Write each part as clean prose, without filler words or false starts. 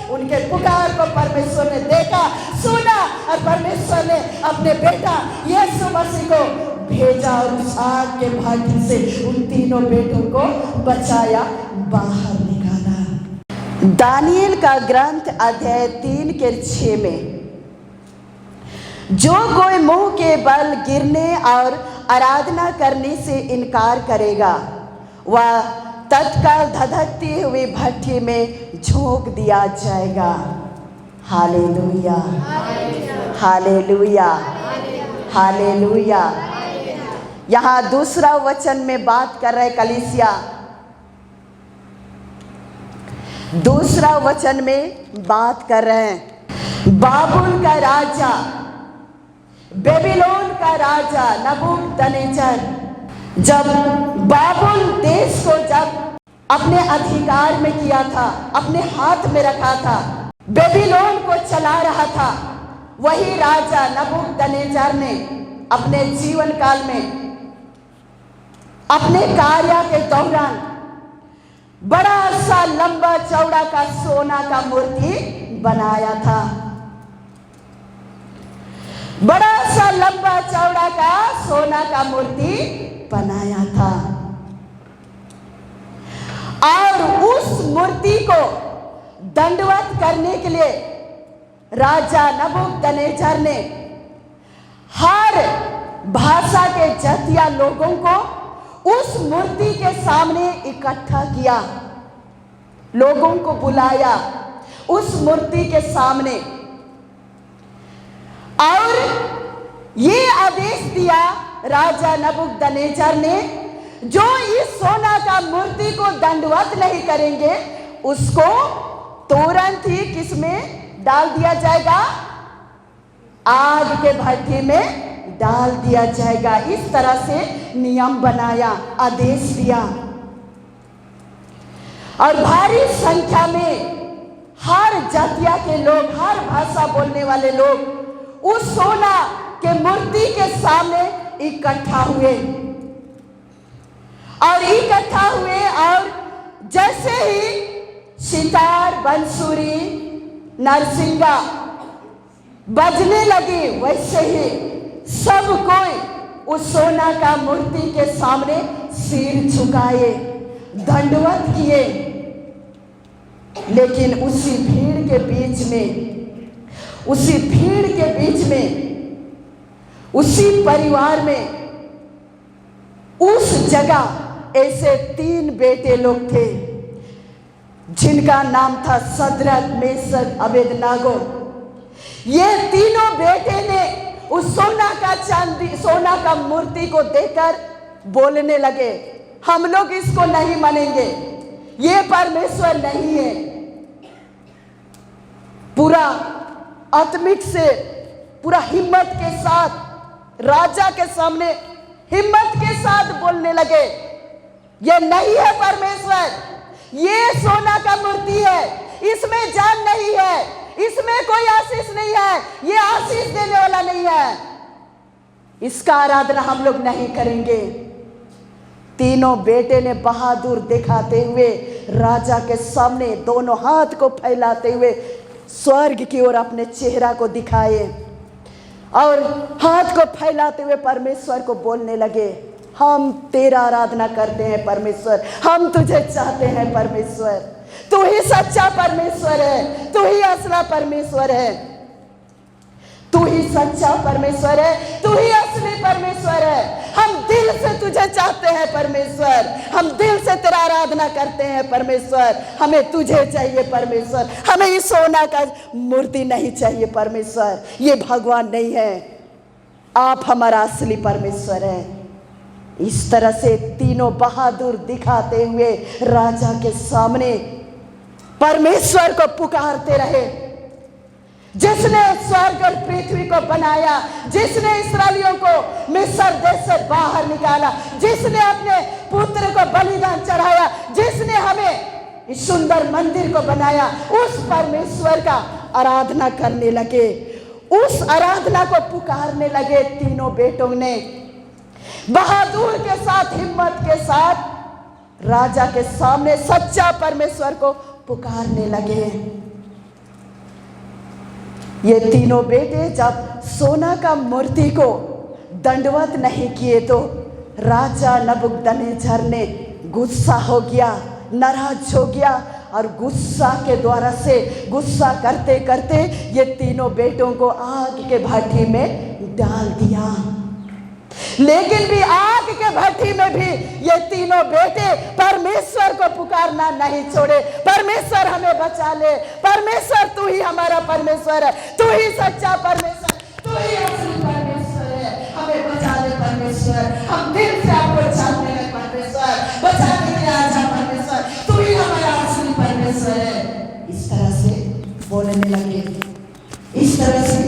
उनके पुकार को परमेश्वर ने देखा, सुना और परमेश्वर ने अपने बेटा यीशु मसीह को भेजा और उस आग के भाटी से उन तीनों बेटों को बचाया, बाहर निकाला। दानियल का ग्रंथ अध्याय 3:6 में, जो कोई मुंह के बल गिरने और आराधना करने से इनकार करेगा वह तत्काल धधकती हुई भट्ठी में झोंक दिया जाएगा। Hallelujah, hallelujah, hallelujah. यहाँ दूसरा वचन में बात कर रहे कलीसिया, दूसरा वचन में बात कर रहे हैं बाबुल का राजा, बेबीलोन का राजा नबूकदनेस्सर जब बाबुल देश को जब अपने अधिकार में किया था, अपने हाथ में रखा था, बेबीलोन को चला रहा था, वही राजा नबूकदनेस्सर ने अपने जीवन काल में अपने कार्य के दौरान बड़ा सा लंबा चौड़ा का सोना का मूर्ति बनाया था, बड़ा सा लंबा चौड़ा का सोना का मूर्ति बनाया था। और उस मूर्ति को दंडवत करने के लिए राजा नबूकदनेस्सर ने हर भाषा के जातीय लोगों को उस मूर्ति के सामने इकट्ठा किया, लोगों को बुलाया उस मूर्ति के सामने और ये आदेश दिया राजा नबूकदनेस्सर ने, जो इस सोना का मूर्ति को दंडवत नहीं करेंगे उसको तुरंत ही किसमें डाल दिया जाएगा, आग के भट्टी में डाल दिया जाएगा। इस तरह से नियम बनाया, आदेश दिया और भारी संख्या में हर जातिया के लोग, हर भाषा बोलने वाले लोग उस सोना के मूर्ति के सामने इकट्ठा हुए और जैसे ही सितार, बंसुरी, नरसिंगा बजने लगी वैसे ही सब कोई उस सोना का मूर्ति के सामने सिर झुकाए, दंडवत किए। लेकिन उसी भीड़ के बीच में उसी परिवार में उस जगह ऐसे 3 बेटे लोग थे जिनका नाम था सदरक, मेशक, अबेदनागो। ये तीनों बेटे ने उस सोना का मूर्ति को देखकर बोलने लगे, हम लोग इसको नहीं मानेंगे, ये परमेश्वर नहीं है। पूरा आत्मिक से, पूरा हिम्मत के साथ राजा के सामने हिम्मत के साथ बोलने लगे, ये नहीं है परमेश्वर, ये सोना का मूर्ति है, इसमें जान नहीं है, इसमें कोई आशीष नहीं है, ये आशीष देने वाला नहीं है, इसका आराधना हम लोग नहीं करेंगे। तीनों बेटे ने बहादुर दिखाते हुए राजा के सामने दोनों हाथ को फैलाते हुए स्वर्ग की ओर अपने चेहरा को दिखाए और हाथ को फैलाते हुए परमेश्वर को बोलने लगे, हम तेरा आराधना करते हैं परमेश्वर, हम तुझे चाहते हैं परमेश्वर, तू ही सच्चा परमेश्वर है, तू ही असला परमेश्वर है, तू ही सच्चा परमेश्वर है, तू ही असली परमेश्वर है। हम दिल से तुझे चाहते हैं परमेश्वर, हम दिल से तेरा आराधना करते हैं परमेश्वर, हमें तुझे चाहिए परमेश्वर, हमें इस सोना का मूर्ति नहीं चाहिए परमेश्वर, ये भगवान नहीं है, आप हमारा असली परमेश्वर है। इस तरह से तीनों बहादुर दिखाते हुए राजा के सामने परमेश्वर को पुकारते रहे, जिसने स्वर्ग और पृथ्वी को बनाया, जिसने इस्राएलियों को मिस्र देश से बाहर निकाला, जिसने अपने पुत्र को बलिदान चढ़ाया, जिसने हमें इस सुंदर मंदिर को बनाया, उस परमेश्वर का आराधना करने लगे, उस आराधना को पुकारने लगे। तीनों बेटों ने बहादुर के साथ, हिम्मत के साथ राजा के सामने सच्चा परमेश्वर को पुकारने लगे। ये तीनों बेटे जब सोना का मूर्ति को दंडवत नहीं किए तो राजा नबूकदनेस्सर ने गुस्सा हो गया, नाराज हो गया और गुस्सा के द्वारा से गुस्सा करते करते ये तीनों बेटों को आग के भट्ठी में डाल दिया। लेकिन भी आग के भट्ठी में भी ये तीनों बेटे परमेश्वर को पुकारना नहीं छोड़े। परमेश्वर हमें बचा ले, परमेश्वर तू ही हमारा परमेश्वर है, तू ही सच्चा परमेश्वर, तू ही असली परमेश्वर है, हमें बचा ले परमेश्वर, हम दिल से आपको चाहते हैं परमेश्वर, बचा के आजा परमेश्वर, तू ही हमारा असली परमेश्वर है। इस तरह से बोलने लगे। इस तरह से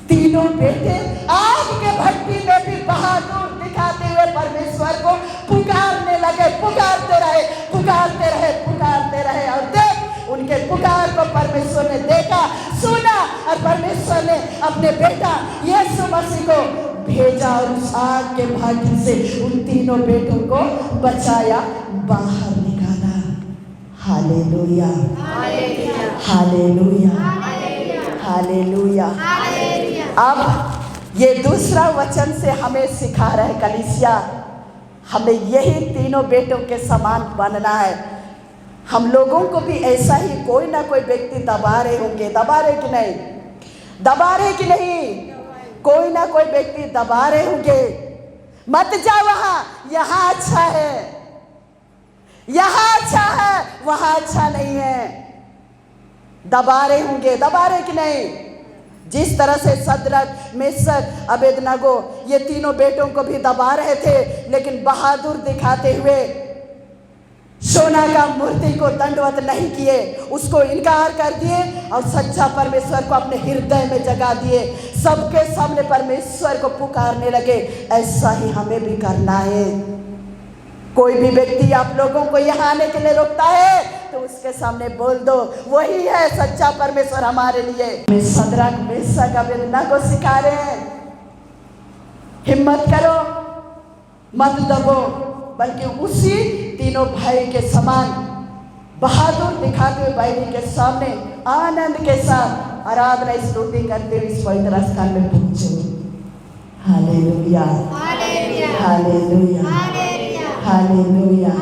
तीनों बेटे आग के भट्टी में भी बहादुर दिखाते हुए परमेश्वर को पुकारने लगे। पुकारते रहे, पुकारते रहे, पुकारते रहे और देख उनके पुकार को परमेश्वर ने देखा, सुना और परमेश्वर ने अपने बेटा यीशु मसीह को भेजा और उस आग के भट्टी से उन तीनों बेटों को बचाया, बाहर निकाला। Hallelujah, hallelujah, hallelujah. अब ये दूसरा वचन से हमें सिखा रहे कलीसिया, हमें यही तीनों बेटों के समान बनना है। हम लोगों को भी ऐसा ही कोई ना कोई व्यक्ति दबा रहे होंगे, दबा रहे कि नहीं, दबा रहे कि नहीं, कोई ना कोई व्यक्ति दबा रहे होंगे, मत जा वहां, यहाँ अच्छा है, यहाँ अच्छा है, वहां अच्छा नहीं है। दबा रहे होंगे, दबा रहे कि नहीं। जिस तरह से सदरक, मेशक, अबेदनगो ये तीनों बेटों को भी दबा रहे थे, लेकिन बहादुर दिखाते हुए सोना का मूर्ति को दंडवत नहीं किए, उसको इनकार कर दिए और सच्चा परमेश्वर को अपने हृदय में जगा दिए। सबके सामने परमेश्वर को पुकारने लगे। ऐसा ही हमें भी करना है। कोई भी व्यक्ति आप लोगों को यहाँ आने के लिए रोकता है तो उसके सामने बोल दो, वही है सच्चा परमेश्वर हमारे लिए। मैं सदरक, मेशक, अबेदनगो सिखा रहे हैं, हिम्मत करो, मत दबो, बल्कि उसी तीनों भाई के समान बहादुर दिखाते हुए भाई के सामने आनंद के साथ आराधना स्तुति करते हुए इस पवित्र स्थान में पहुंचो। Hallelujah, hallelujah, hallelujah, hallelujah.